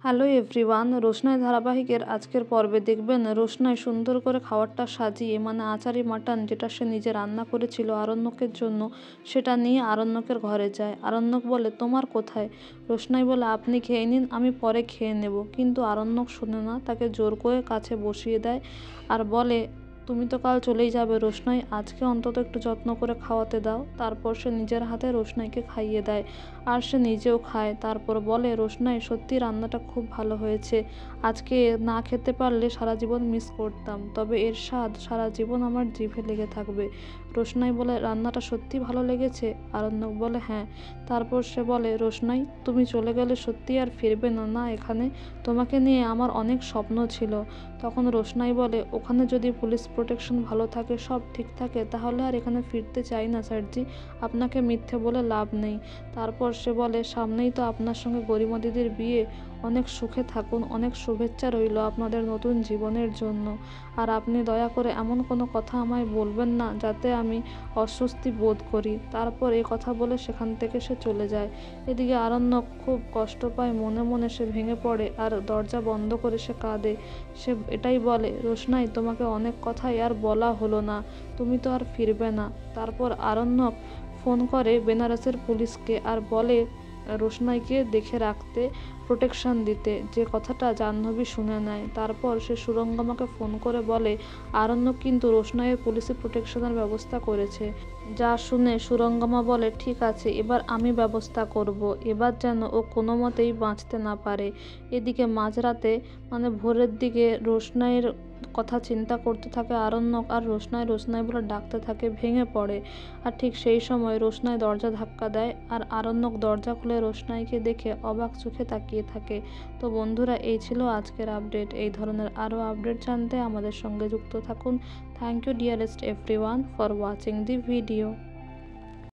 Hello everyone, রোশনাই ধারাবাহিকের আজকের পর্বে দেখবেন রোশনাই সুন্দর করে খাবারটা সাজিয়ে আচারি মাটন যেটা সে নিজে রান্না করেছিল আরণ্যকের জন্য সেটা নিয়ে আরণ্যকের ঘরে যায়। আরণ্যক বলে তোমার কোথায়? রোশনাই বলে আপনি খেয়ে নিন, আমি পরে খেয়ে নেব। কিন্তু আরণ্যক শোনে না, তাকে জোর করে কাছে বসিয়ে দেয় আর বলে তুমি তো কাল চলেই যাবে রোশনাই, আজকে অন্তত একটু যত্ন করে খাওয়াতে দাও। তারপর সে নিজের হাতে রোশনাইকে খাইয়ে দেয় আর সে নিজেও খায়। তারপর বলে রোশনাই সত্যি রান্নাটা খুব ভালো হয়েছে, আজকে না খেতে পারলে সারা জীবন মিস করতাম, তবে এর স্বাদ সারা জীবন আমার জিভে লেগে থাকবে। রোশনাই বলে রান্নাটা সত্যি ভালো লেগেছে? আরণ্যক বলে হ্যাঁ। তারপর সে বলে রোশনাই তুমি চলে গেলে সত্যি আর ফিরবে না না এখানে? তোমাকে নিয়ে আমার অনেক স্বপ্ন ছিল। তখন রোশনাই বলে ওখানে যদি পুলিশ প্রোটেকশন ভালো থাকে, সব ঠিক থাকে, তাহলে আর এখানে ফিরতে চাই না স্যারজি, আপনাকে মিথ্যে বলে লাভ নেই। তারপর সে বলে সামনেই তো আপনার সঙ্গে গরিমা দিদির বিয়ে, অনেক সুখে থাকুন, অনেক শুভেচ্ছা রইল আপনাদের নতুন জীবনের জন্য। আর আপনি দয়া করে এমন কোনো কথা আমায় বলবেন না যাতে আমি অস্বস্তি বোধ করি। তারপর এই কথা বলে সেখান থেকে সে চলে যায়। এদিকে আরণ্যক খুব কষ্ট পায়, মনে মনে সে ভেঙে পড়ে আর দরজা বন্ধ করে সে কাঁদে। সে এটাই বলে রোশনাই তোমাকে অনেক কথাই আর বলা হলো না, তুমি তো আর ফিরবে না। তারপর আরণ্যক ফোন করে বেনারসের পুলিশকে আর বলে রোশনাইকে দেখে রাখতে, প্রোটেকশন দিতে, যে কথাটা জাহ্নবী শুনে নেয়। তারপর সে সুরঙ্গমাকে ফোন করে বলে আরণ্যক কিন্তু রোশনাইয়ের পুলিশি প্রোটেকশনের ব্যবস্থা করেছে। যা শুনে সুরঙ্গমা বলে ঠিক আছে, এবার আমি ব্যবস্থা করব, এবার যেন ও কোনো মতেই বাঁচতে না পারে। এদিকে মাঝরাতে ভোরের দিকে রোশনাইয়ের কথা চিন্তা করতে থাকে আরণ্যক আর রোশনাই রোশনাই বলে ডাকতে থাকে, ভেঙে পড়ে। আর ঠিক সেই সময় রোশনাই দরজা ধাক্কা দেয় আর আরণ্যক দরজা খুলে রোশনাইকে দেখে অবাক চোখে তাকিয়ে থাকে। তো বন্ধুরা, এই ছিল আজকের আপডেট। এই ধরনের আরও আপডেট জানতে আমাদের সঙ্গে যুক্ত থাকুন। Thank you dearest everyone for watching the video.